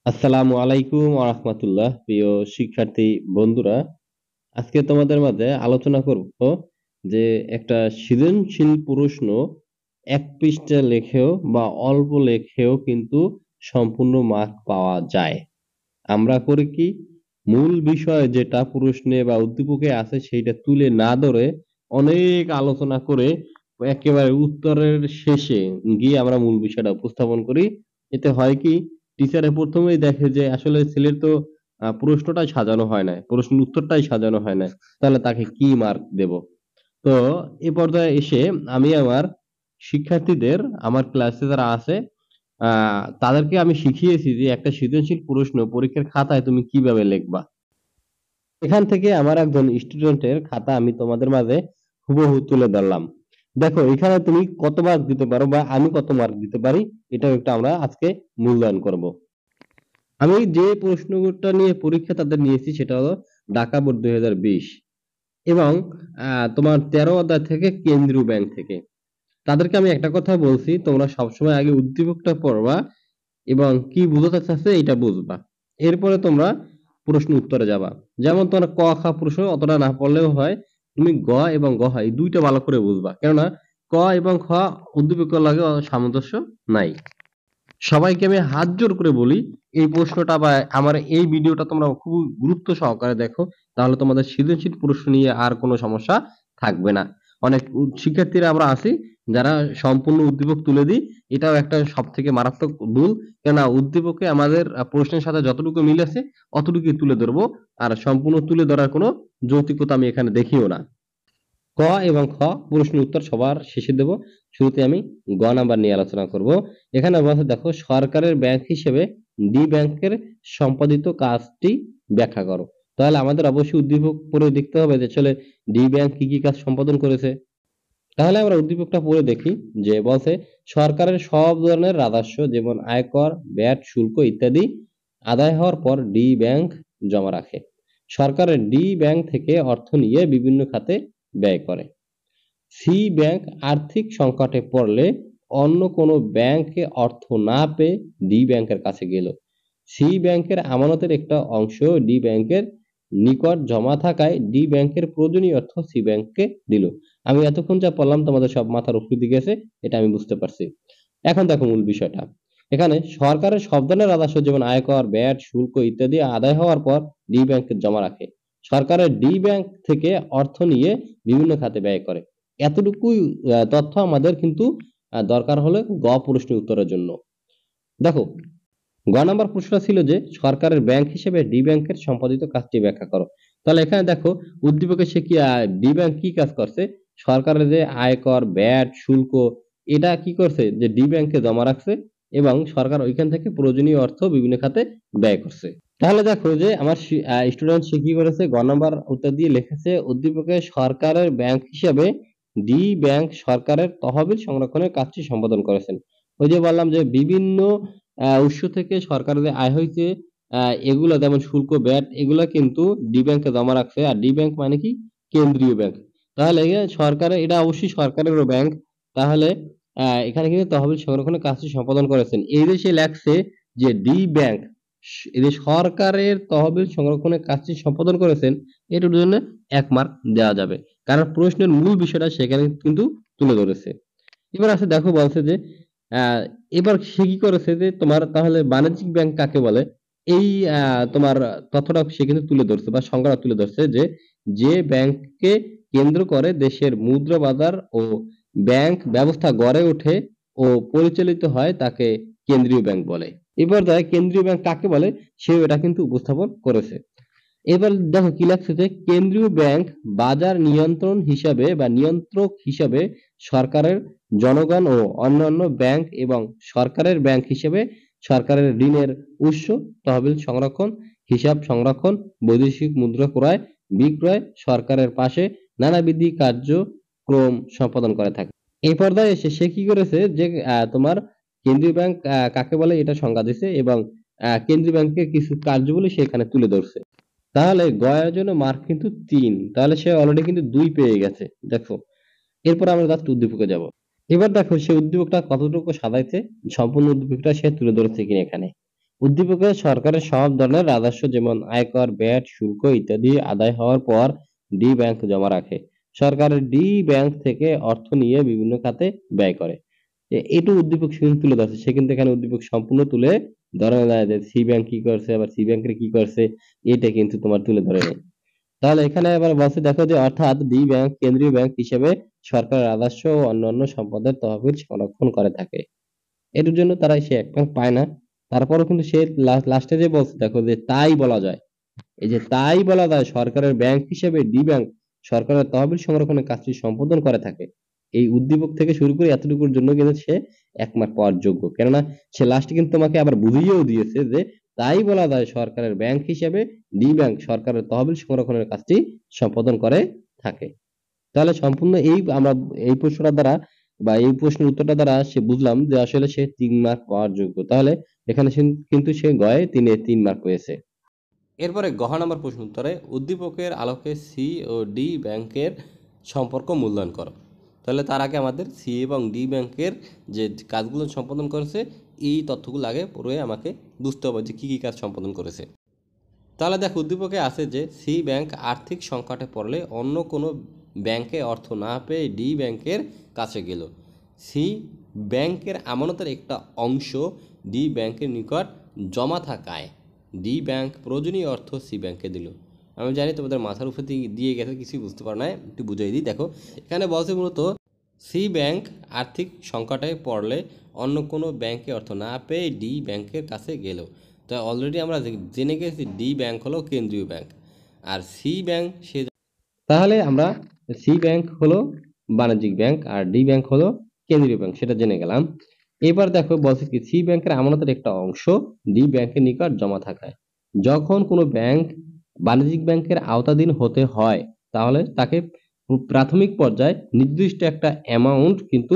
আসসালামু আলাইকুম ওয়া রাহমাতুল্লাহ। প্রিয় শিক্ষার্থী বন্ধুরা, আজকে তোমাদের মাঝে আলোচনা করব যে একটা সৃজনশীল প্রশ্ন ১ পৃষ্ঠা লেখেও বা অল্প লেখেও কিন্তু সম্পূর্ণ মার্ক পাওয়া যায়। আমরা করি কি? মূল বিষয় যেটা প্রশ্নে বা উদ্দীপকে আছে সেইটা তুলে না ধরে অনেক আলোচনা করে একেবারে উত্তরের শেষে গিয়ে আমরা মূল বিষয়টা উপস্থাপন করি। এতে হয় কি? টিচারে ১ম এই দেখে যে আসলে ছেলের তো প্রশ্নটাই সাজানো হয় নাই। প্রশ্নের উত্তরটাই সাজানো হয় নাই। তাহলে তাকে কি মার্ক দেব? তো এ পর্যায়ে এসে আমি আমার শিক্ষার্থীদের আমার ক্লাসে যারা আছে আ তাদেরকে আমি শিখিয়েছি যে একটা সৃজনশীল প্রশ্ন পরীক্ষার খাতায় তুমি কিভাবে লিখবা। এখান থেকে আমার একজন স্টুডেন্টের খাতা আমি তোমাদের মাঝে হুবহু তুলে ধরলাম। দেখো এখানে তুমি কত মার্ক দিতে পারো বা আমি কত মার্ক দিতে পারি এটাও একটু আমরা আজকে মূল্যায়ন করব। আমি যে প্রশ্নটা নিয়ে পরীক্ষা তাদের নিয়েছি সেটা হলো ঢাকা বোর্ড ২০২০ এবং তোমার ১৩ অধ্যায় থেকে কেন্দ্রীয় ব্যাংক থেকে। তাদেরকে আমি একটা কথা বলছি, তোমরা সবসময় আগে উদ্দীপকটা পড়বা এবং কি বোঝাতে চাচ্ছে এটা বুঝবা। এরপরে তোমরা প্রশ্ন উত্তরে যাবা। যেমন তোমরা ক, খ প্রশ্ন অতটা না পড়লেও হয়। তুমি গ এবং ঘ এই ২ টা ভালো করে বুঝবা। কেননা ক এবং খ উদ্দীপকের লাগে সামঞ্জস্য নাই। সবাইকে আমি হাত জোড় করে বলি, এই প্রশ্নটা বা আমার এই ভিডিওটা তোমরা খুব গুরুত্ব সহকারে দেখো। তাহলে তোমাদের সৃজনশীল প্রশ্ন নিয়ে আর কোনো সমস্যা থাকবে না। অনেক শিক্ষার্থীরা আমরা আছি যারা সম্পূর্ণ উদ্দীপক তুলে দিই। এটাও একটা সবথেকে মারাত্মক ভুল। কেননা উদ্দীপকে আমাদের প্রশ্নের সাথে যতটুকু মিল আছে অতটুকুই তুলে ধরবো। আর সম্পূর্ণ তুলে ধরার কোনো যৌক্তিকতা আমি এখানে দেখিও না। ক এবং খ প্রশ্নের উত্তর সবার শেষে দেব। শুরুতে আমি গ নাম্বার নিয়ে আলোচনা করব। এখানে বলছে দেখো সরকারের ব্যাংক হিসেবে ডি ব্যাংকের সম্পাদিত কাজটি ব্যাখ্যা করো। তাহলে আমাদের অবশ্যই উদ্দীপক পড়ে দেখতে হবে যে আসলে ডি ব্যাংক কি, কি কাজ সম্পাদন করেছে। তাহলে আমরা উদ্দীপকটা পড়ে দেখি যে বলছে সরকারের সব ধরনের রাজস্ব যেমন আয়কর, ভ্যাট, শুল্ক ইত্যাদি আদায় হওয়ার পর ডি ব্যাংক জমা রাখে। সরকারের ডি ব্যাংক থেকে অর্থ নিয়ে বিভিন্ন খাতে ব্যয় করে। সি ব্যাংক আর্থিক সংকটে পড়লে অন্য কোনো ব্যাংকে অর্থ না পেয়ে ডি ব্যাংকের কাছে গেল। সি ব্যাংকের আমানতের একটা অংশ ডি ব্যাংকের নিকট জমা থাকায় ডি ব্যাংকের প্রয়োজনীয় অর্থ সি ব্যাংককে দিল। আমি এতক্ষণ যা বললাম তোমাদের সব মাথার উপর দিয়ে গেছে, এটা আমি বুঝতে পারছি। এখন দেখো মূল বিষয়টা। এখানে সরকারের সব ধরনের রাজস্ব যেমন আয়কর, ভ্যাট, শুল্ক ইত্যাদি আদায় হওয়ার পর ডি ব্যাংকে জমা রাখে। সরকারের ডি ব্যাংক থেকে অর্থ নিয়ে বিভিন্ন খাতে ব্যয় করে। এতটুকুই তথ্য আমাদের কিন্তু দরকার হলে গ প্রশ্নের উত্তরের জন্য। দেখো গ নাম্বার প্রশ্নটা ছিল যে সরকারের ব্যাংক হিসেবে ডি ব্যাংকের সম্পাদিত কাজটি ব্যাখ্যা করো। তাহলে এখানে দেখো উদ্দীপকে সে কি ডি ব্যাংক কি কাজ করছে? সরকারের যে আয়কর, ভ্যাট, শুল্ক এটা কি করছে? যে ডি ব্যাংকে জমা রাখছে এবং সরকার ওইখান থেকে প্রয়োজনীয় অর্থ বিভিন্ন খাতে ব্যয় করছে। তাহলে দেখো যে আমার স্টুডেন্ট সে কি করেছে? গ নাম্বার উত্তর দিয়ে লিখেছে উদ্দীপকে সরকারের ব্যাংক হিসেবে ডি ব্যাংক সরকারের তহবিল সংরক্ষণের কাজটি সম্পাদন করেছেন। ওই যে বললাম যে বিভিন্ন উৎস থেকে সরকারের যে আয় হইছে এগুলা যেমন শুল্ক, ভ্যাট এগুলা কিন্তু ডি ব্যাংকে জমা রাখছে। আর ডি ব্যাংক মানে কি? কেন্দ্রীয় ব্যাংক। তাহলে সরকারের এটা অবশ্যই সরকারেরও ব্যাংক। তাহলে এখানে কিন্তু তহবিল সংরক্ষণের কাজটি সম্পাদন করেছেন। এই যে সে লেখছে যে ডি ব্যাংক এই যে সরকারের তহবিল সংরক্ষণের কাজটি সম্পাদন করেছেন, এটার জন্য ১ মার্ক দেওয়া যাবে। কারণ প্রশ্নের মূল বিষয়টা সেখানে কিন্তু তুলে ধরেছে। এবার আছে দেখো বলছে যে আ এবার সে কি করেছে যে তোমার তাহলে বাণিজ্যিক ব্যাংক কাকে বলে? এই তোমার তথ্যটা সে কিন্তু তুলে ধরছে বা সংজ্ঞাটা তুলে ধরছে যে, যে ব্যাংককে কেন্দ্র করে দেশের মুদ্রা বাজার ও ব্যাংক ব্যবস্থা গড়ে ওঠে ও পরিচালিত হয় তাকে কেন্দ্রীয় ব্যাংক বলে। এবার কেন্দ্রীয় ব্যাংক কাকে বলে সেও এটা কিন্তু উপস্থাপন করেছে। এবার দেখো কি লাগছে যে কেন্দ্রীয় ব্যাংক বাজার নিয়ন্ত্রণ হিসাবে বা নিয়ন্ত্রক হিসাবে সরকারের জনগণ ও অন্যান্য ব্যাংক এবং সরকারের ব্যাংক হিসেবে সরকারের ঋণের উৎস, তহবিল সংরক্ষণ, হিসাব সংরক্ষণ, বৈদেশিক মুদ্রা ক্রয়, বিক্রয়, সরকারের পাশে নানাবিধ কার্যক্রম সম্পাদন করে থাকে। এই পর্যায়ে এসে সে কি করেছে যে তোমার কেন্দ্রীয় ব্যাংক কাকে বলে এটা সংজ্ঞা দিছে এবং কেন্দ্রীয় ব্যাংকের কিছু কার্যাবলী সেখানে তুলে ধরছে। তাহলে গ এর জন্য মার্ক কিন্তু ৩। তাহলে সে অলরেডি কিন্তু ২ পেয়ে গেছে। দেখো। এরপর আমরা জাস্ট উদ্দীপকে যাব। এবার দেখো সে উদ্দীপকটা কতটুকু সাজাইছে, সম্পূর্ণ উদ্দীপকটা সে তুলে ধরেছে কিনা এখানে। উদ্দীপকে সরকারের সব ধরনের রাজস্ব যেমন আয়কর, ভ্যাট, শুল্ক ইত্যাদি আদায় হওয়ার পর ডি ব্যাংক জমা রাখে। সরকারের ডি ব্যাংক থেকে অর্থ নিয়ে বিভিন্ন খাতে ব্যয় করে। এটু উদ্দীপক কিন্তু তুলে ধরছে। সে কিন্তু এখানে উদ্দীপক সম্পূর্ণ তুলে ধরে না যে সি ব্যাংক কি করছে আবার সি ব্যাংকের কি করছে এটা কিন্তু তোমার তুলে ধরে নেই। তাহলে এখানে আবার বলছে দেখো যে অর্থাৎ ডি ব্যাংক কেন্দ্রীয় ব্যাংক হিসেবে সরকারের রাজস্ব ও অন্যান্য সম্পদের তহবিল সংরক্ষণ করে থাকে। এটার জন্য তারা সে এক মার্ক পায় না। তারপরেও কিন্তু সে লাস্টে যে বলছে দেখো যে তাই বলা যায়। এই যে তাই বলা যায় সরকারের ব্যাংক হিসেবে ডি ব্যাংক সরকারের তহবিল সংরক্ষণের কাজটি সম্পাদন করে থাকে। এই উদ্দীপক থেকে শুরু করে এতটুকুর জন্য কিন্তু সে এক মার্ক পাওয়ার যোগ্য। কেননা সে লাস্টে কিন্তু তোমাকে আবার বুঝিয়েও দিয়েছে যে তাই বলা যায় সরকারের ব্যাংক হিসেবে ডি ব্যাংক সরকারের তহবিল সংরক্ষণের কাজটি সম্পাদন করে থাকে। তাহলে সম্পূর্ণ আমরা এই প্রশ্নটা দ্বারা বা এই প্রশ্নের উত্তরটা দ্বারা সে বুঝলাম যে আসলে সে 3 মার্ক পাওয়ার যোগ্য। তাহলে এখানে কিন্তু সে গয়ে 3 মার্ক পেয়েছে। এরপরে গহ নাম্বার প্রশ্ন উত্তরে উদ্দীপকের আলোকে সি ও ডি ব্যাংকের সম্পর্ক মূল্যায়ন করো। তাহলে তার আগে আমাদের সি এবং ডি ব্যাংকের যে কাজগুলো সম্পাদন করেছে এই তথ্যগুলো আগে পড়ে আমাকে বুঝতে হবে যে কী কী কাজ সম্পাদন করেছে। তাহলে দেখো উদ্দীপকে আছে যে সি ব্যাংক আর্থিক সংকটে পড়লে অন্য কোনো ব্যাংকে অর্থ না পেয়ে ডি ব্যাংকের কাছে গেল। সি ব্যাংকের আমানতের একটা অংশ ডি ব্যাংকের নিকট জমা থাকায় ডি ব্যাংক প্রয়োজনীয় অর্থ সি ব্যাংকে দিল। আমি জানি তোমাদের মাথার উপর দিয়ে গেছে, কিছুই বুঝতে পারো না, একটু বুঝিয়ে দিই। দেখো এখানে বলছে মূলত সি ব্যাংক আর্থিক সংকটে পড়লে অন্য কোনো ব্যাংকে অর্থ না পেয়ে ডি ব্যাংকের কাছে গেল। তো অলরেডি আমরা জেনে গেছি ডি ব্যাংক হলো কেন্দ্রীয় ব্যাংক আর সি ব্যাংক সে, তাহলে আমরা সি ব্যাংক হলো বাণিজ্যিক ব্যাংক আর ডি ব্যাংক হলো কেন্দ্রীয় ব্যাংক, সেটা জেনে গেলাম। এবার দেখো বলছে কি সি ব্যাংকের আমানতের একটা অংশ ডি ব্যাংকের নিকট জমা থাকায় যখন কোনো ব্যাংক বাণিজ্যিক ব্যাংকের আওতাধীন হতে হয় তাহলে তাকে প্রাথমিক পর্যায়ে নির্দিষ্ট একটা অ্যামাউন্ট কিন্তু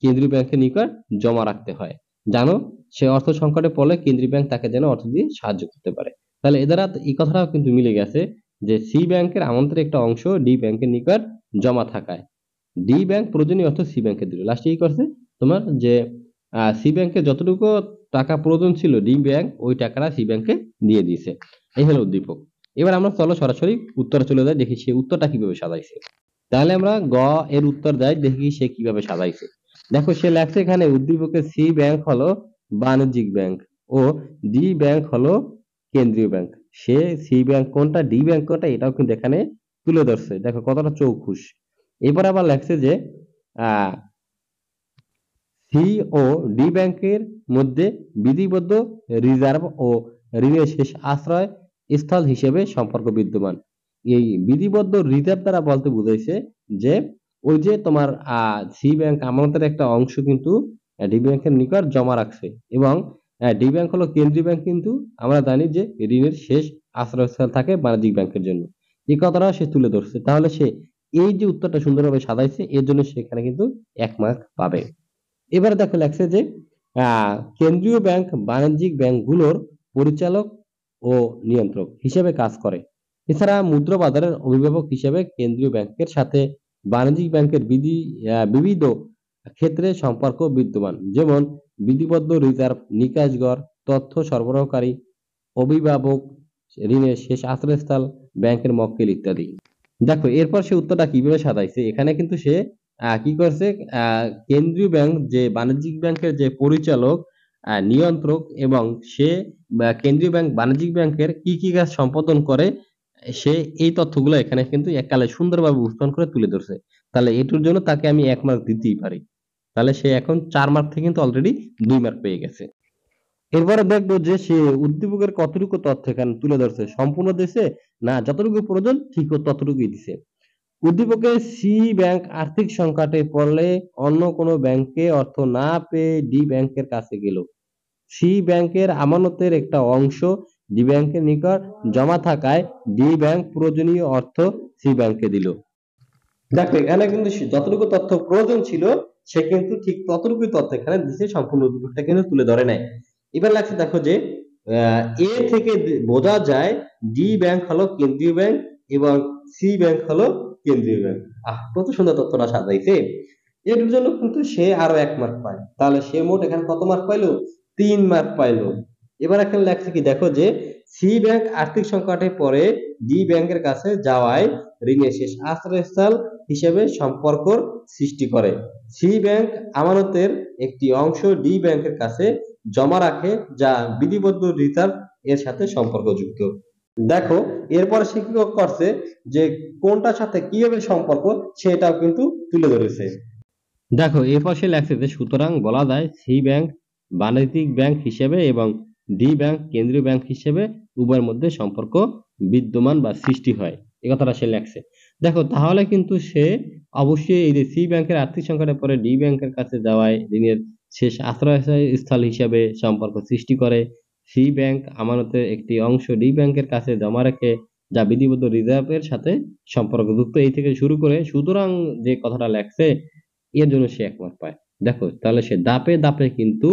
কেন্দ্রীয় ব্যাংকের নিকট জমা রাখতে হয়। জানো সে অর্থ সংকটে পড়লে কেন্দ্রীয় ব্যাংক তাকে যেন অর্থ দিয়ে সাহায্য করতে পারে। তাহলে এ দ্বারা এই কথাটাও কিন্তু মিলে গেছে যে সি ব্যাংকের আমানতের একটা অংশ ডি ব্যাংকের নিকট জমা থাকায় ডি ব্যাংক প্রয়োজনীয় অর্থ সি ব্যাংকে দিল। লাস্টে কি করছে তোমার যে সি ব্যাংকে যতটুকু টাকা প্রয়োজন ছিল ডি ব্যাংক ওই টাকাটা সি ব্যাংকে দিয়ে দিয়েছে। এই হলো উদ্দীপক। এবার আমরা চলো সরাসরি উত্তরে চলে যাই, দেখি সে উত্তরটা কিভাবে সাজাইছে। তাহলে আমরা গ এর উত্তর যাই, দেখি সে কিভাবে সাজাইছে। দেখো সে লেখছে এখানে উদ্দীপকে সি ব্যাংক হলো বাণিজ্যিক ব্যাংক ও ডি ব্যাংক হলো কেন্দ্রীয় ব্যাংক। সে সি ব্যাংক কোনটা ডি ব্যাংক কোনটা এটাও কিন্তু এখানে তুলে ধরছে। দেখো কতটা চৌখুশ। এবার আবার লেখছে যে আহ সি ও ডি ব্যাংকের মধ্যে বিধিবদ্ধ রিজার্ভ ও ঋণের শেষ আশ্রয় স্থল হিসেবে সম্পর্ক বিদ্যমান। এই বিধিবদ্ধ রিজার্ভ দ্বারা বলতে বুঝাইছে যে ওই যে তোমার সি ব্যাংক আমানতের একটা অংশ কিন্তু ডি ব্যাংকের নিকট জমা রাখছে এবং ডি ব্যাংক হলো কেন্দ্রীয় ব্যাংক, কিন্তু আমরা জানি যে ঋণের শেষ আশ্রয়স্থল থাকে বাণিজ্যিক ব্যাংকের জন্য। এই কথাটা সে তুলে ধরছে। তাহলে সে এই যে উত্তরটা সুন্দরভাবে সাজাইছে এর জন্য সেখানে কিন্তু 1 মার্ক পাবে। এবারে দেখো লেখছে যে কেন্দ্রীয় ব্যাংক বাণিজ্যিক ব্যাংকগুলোর পরিচালক ও নিয়ন্ত্রক হিসেবে কাজ করে। এছাড়া মুদ্রা বাজারের অভিভাবক হিসেবে কেন্দ্রীয় ব্যাংকের সাথে বাণিজ্যিক ব্যাংকের বিবিধ ক্ষেত্রে সম্পর্ক বিদ্যমান, যেমন বিধিবদ্ধ রিজার্ভ, নিকাশঘর, তথ্য সরবরাহকারী, অভিভাবক, ঋণের শেষ আশ্রয়স্থল, ব্যাংকের মক্কেল ইত্যাদি। দেখো এরপর সে উত্তরটা কিভাবে সাজাইছে। এখানে কিন্তু সে কি করছে কেন্দ্রীয় ব্যাংক যে বাণিজ্যিক ব্যাংকের যে পরিচালক, নিয়ন্ত্রক এবং সে কেন্দ্রীয় ব্যাংক বাণিজ্যিক ব্যাংকের কি কি কাজ সম্পাদন করে সে এই তথ্যগুলো এখানে কিন্তু এককালে সুন্দরভাবে উপস্থাপন করে তুলে ধরছে। তাহলে এটার জন্য তাকে আমি 1 মার্ক দিতেই পারি। তাহলে সে এখন 4 মার্ক থেকে কিন্তু অলরেডি 2 মার্ক পেয়ে গেছে। এরপরে দেখবো যে সে উদ্দীপকের কতটুকু তথ্য এখানে তুলে ধরছে, সম্পূর্ণ দিছে না যতটুকু প্রয়োজন ঠিক ততটুকুই দিছে। উদ্দীপকে সি ব্যাংক আর্থিক সংকটে পড়লে অন্য কোনো ব্যাংকে অর্থ না পেয়ে ডি ব্যাংকের কাছে গেল। সি ব্যাংকের আমানতের একটা অংশ ডি ব্যাংকের নিকট জমা থাকায় ডি ব্যাংক প্রয়োজনীয় অর্থ সি ব্যাংকে দিল। দেখো এখানে কিন্তু যতটুকু তথ্য প্রয়োজন ছিল সে কিন্তু ঠিক ততটুকুই তথ্য এখানে দিছে, সম্পূর্ণ উদ্দীপকটা কিন্তু তুলে ধরে নাই। এবার লাগছে দেখো যে এ থেকে বোঝা যায় ডি ব্যাংক হলো কেন্দ্রীয় ব্যাংক এবং সি ব্যাংক হলো কেন্দ্রীয় ব্যাংক। কত সুন্দর তথ্যটা সাজাইছে। এর জন্য কিন্তু সে আরো 1 মার্ক পায়। তাহলে সে মোট এখানে কত মার্ক পাইলো? 3 মার্ক পাইলো। এবার এখানে লেখছে কি দেখো যে সি ব্যাংক আর্থিক সংকটে পড়ে ডি ব্যাংকের কাছে যাওয়ায় ঋণের শেষ আশ্রয়স্থল হিসেবে সম্পর্কর সৃষ্টি করে। সি ব্যাংক আমানতের একটি অংশ ডি ব্যাংকের কাছে জমা রাখে যা বিধিবদ্ধ রিজার্ভ এর সাথে সম্পর্কযুক্ত। দেখো এরপরে সে কি করছে যে কোনটার সাথে কিভাবে সম্পর্ক সেটাও কিন্তু তুলে ধরেছে। দেখো এরপর সে লেখছে যে সুতরাং বলা যায় সি ব্যাংক বাণিজ্যিক ব্যাংক হিসেবে এবং ডি ব্যাংক কেন্দ্রীয় ব্যাংক হিসেবে উভয়ের মধ্যে সম্পর্ক বিদ্যমান বা সৃষ্টি হয়, এই কথাটা সে লেখছে। দেখো তাহলে কিন্তু সে অবশ্যই এই যে সি ব্যাংকের আর্থিক সংকটে পরে ডি ব্যাংকের কাছে যাওয়ায় ঋণের শেষ আশ্রয়স্থল হিসাবে সম্পর্ক সৃষ্টি করে। সি ব্যাংক আমানতের একটি অংশ ডি ব্যাংকের কাছে জমা রেখে যা বিধিবদ্ধ রিজার্ভের সাথে সম্পর্কযুক্ত, এই থেকে শুরু করে সুতরাং যে কথাটা লেখছে এর জন্য সে ১ মার্ক পায়। দেখো তাহলে সে ধাপে ধাপে কিন্তু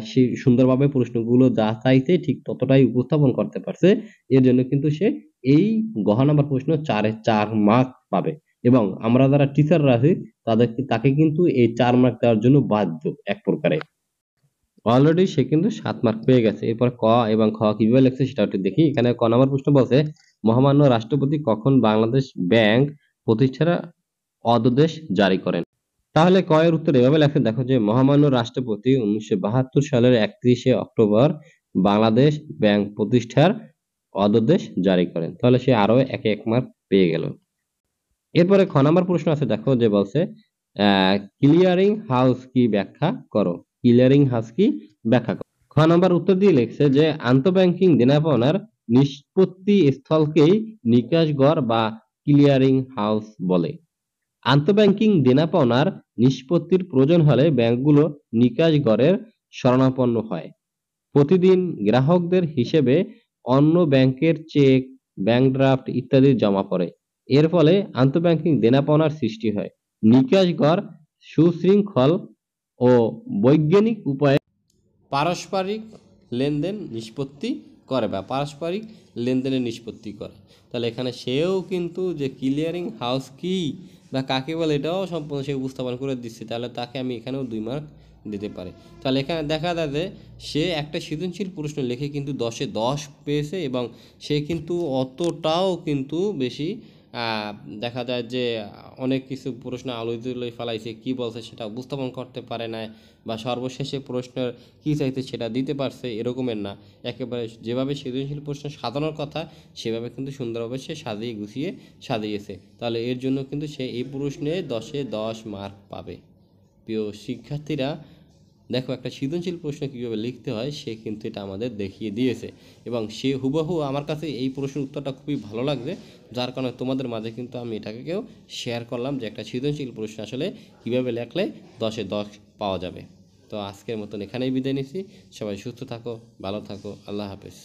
সে সুন্দরভাবে প্রশ্নগুলো যা চাইছে ঠিক ততটাই উপস্থাপন করতে পারছে। এর জন্য কিন্তু সে এই ঘ নাম্বার প্রশ্ন ৪ এ ৪ মার্ক পাবে এবং আমরা যারা টিচাররা আছি তাকে কিন্তু এই ৪ মার্ক দেওয়ার জন্য বাধ্য এক প্রকারে। অলরেডি সে কিন্তু ৭ মার্ক পেয়ে গেছে। এরপর ক এবং খ কিভাবে লিখছে সেটা একটু দেখি। এখানে ক নাম্বার প্রশ্ন বলছে মহামান্য রাষ্ট্রপতি কখন বাংলাদেশ ব্যাংক প্রতিষ্ঠার অধ্যাদেশ জারি করেন? তাহলে ক এর উত্তর এভাবে লেখা, দেখো যে মহামান্য রাষ্ট্রপতি ১৯৭২ সালের ৩১শে অক্টোবর বাংলাদেশ ব্যাংক প্রতিষ্ঠার অধ্যাদেশ জারি করেন। তাহলে সে আরো ১ মার্ক পেয়ে গেল। এরপরে খ নাম্বার প্রশ্ন আছে, দেখো যে বলছে ক্লিয়ারিং হাউস কি ব্যাখ্যা করো। ক্লিয়ারিং হাউস কি ব্যাখ্যা করো। খ নাম্বার উত্তর দিয়ে লিখছে যে আন্তঃব্যাংকিং দেনাপাওনার নিষ্পত্তি স্থলকেই নিকাশঘর বা ক্লিয়ারিং হাউস বলে। আন্তঃব্যাংকিং দেনাপাওনার নিষ্পত্তির প্রয়োজন হলে ব্যাংকগুলো নিকাশঘরের শরণাপন্ন হয়। প্রতিদিন গ্রাহকদের হিসেবে অন্য ব্যাংকের চেক, ব্যাংক ড্রাফট ইত্যাদি জমা পড়ে। এর ফলে আন্তঃব্যাংকিং দেনাপাওনার সৃষ্টি হয়। নিকাশঘর সুশৃঙ্খল ও বৈজ্ঞানিক উপায়ে পারস্পরিক লেনদেন নিষ্পত্তি করে বা পারস্পরিক লেনদেনের নিষ্পত্তি করে। তাহলে এখানে সেও কিন্তু যে ক্লিয়ারিং হাউস কি বা কাকে বলে এটাও সম্পূর্ণ সে উপস্থাপন করে দিচ্ছে, তাহলে তাকে আমি এখানেও ২ মার্ক দিতে পারি। তাহলে এখানে দেখা যায় যে সে একটা সৃজনশীল প্রশ্ন লিখে কিন্তু ১০-এ ১০ পেয়েছে এবং সে কিন্তু অতটাও কিন্তু বেশি দেখা যায় যে অনেক কিছু প্রশ্ন আলোয় ফেলাইছে, কী বলছে সেটা উপস্থাপন করতে পারে না বা সর্বশেষে প্রশ্নের কী চাইতে সেটা দিতে পারছে এরকমের না। একেবারে যেভাবে সৃজনশীল প্রশ্ন সাজানোর কথা সেভাবে কিন্তু সুন্দরভাবে সে সাজিয়ে গুছিয়ে সাজিয়েছে। তাহলে এর জন্য কিন্তু সে এই প্রশ্নে ১০-এ ১০ মার্ক পাবে। প্রিয় শিক্ষার্থীরা, দেখো একটা সৃজনশীল প্রশ্ন কীভাবে লিখতে হয় সে কিন্তু এটা আমাদের দেখিয়ে দিয়েছে এবং সে হুবহু আমার কাছে এই প্রশ্নের উত্তরটা খুবই ভালো লাগবে, যার কারণে তোমাদের মাঝে কিন্তু আমি এটাকেও শেয়ার করলাম যে একটা সৃজনশীল প্রশ্ন আসলে কীভাবে লেখলে ১০-এ ১০ পাওয়া যাবে। তো আজকের মতন এখানেই বিদায় নিচ্ছি। সবাই সুস্থ থাকো, ভালো থাকো, আল্লাহ হাফেজ।